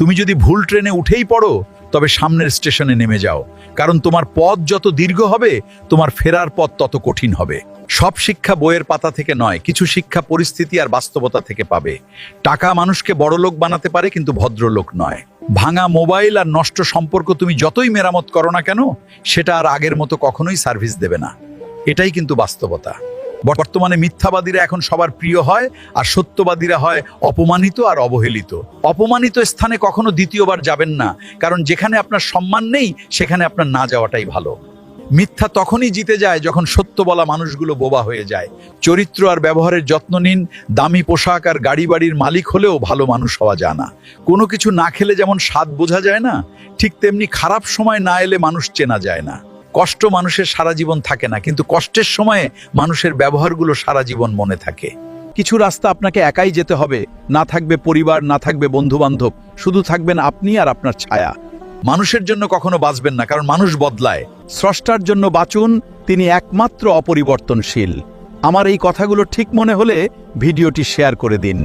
তুমি যদি ভুল ট্রেনে উঠেই পড়ো তবে সামনের স্টেশনে নেমে যাও, কারণ তোমার পথ যত দীর্ঘ হবে তোমার ফেরার পথ তত কঠিন হবে। সব শিক্ষা বইয়ের পাতা থেকে নয়, কিছু শিক্ষা পরিস্থিতি আর বাস্তবতা থেকে পাবে। টাকা মানুষকে বড়লোক বানাতে পারে, কিন্তু ভদ্রলোক নয়। ভাঙা মোবাইল আর নষ্ট সম্পর্ক তুমি যতই মেরামত করো না কেন, সেটা আর আগের মতো কখনোই সার্ভিস দেবে না। এটাই কিন্তু বাস্তবতা। বর্তমানে মিথ্যাবাদীরা এখন সবার প্রিয় হয়, আর সত্যবাদীরা হয় অপমানিত আর অবহেলিত। অপমানিত স্থানে কখনো দ্বিতীয়বার যাবেন না, কারণ যেখানে আপনার সম্মান নেই সেখানে আপনার না যাওয়াটাই ভালো। মিথ্যা তখনই জিতে যায় যখন সত্য বলা মানুষগুলো বোবা হয়ে যায়। চরিত্র আর ব্যবহারের যত্ন নিন। দামি পোশাক আর গাড়ি বাড়ির মালিক হলেও ভালো মানুষ হওয়া যায় না। কোনো কিছু না খেলে যেমন স্বাদ বোঝা যায় না, ঠিক তেমনি খারাপ সময় না এলে মানুষ চেনা যায় না। কষ্ট মানুষের সারা জীবন থাকে না, কিন্তু কষ্টের সময়ে মানুষের ব্যবহারগুলো সারা জীবন মনে থাকে। কিছু রাস্তা আপনাকে একাই যেতে হবে, না থাকবে পরিবার, না থাকবে বন্ধু বান্ধব, শুধু থাকবেন আপনি আর আপনার ছায়া। মানুষের জন্য কখনো বাঁচবেন না, কারণ মানুষ বদলায়। স্রষ্টার জন্য বাঁচুন, তিনি একমাত্র অপরিবর্তনশীল। আমার এই কথাগুলো ঠিক মনে হলে ভিডিওটি শেয়ার করে দিন।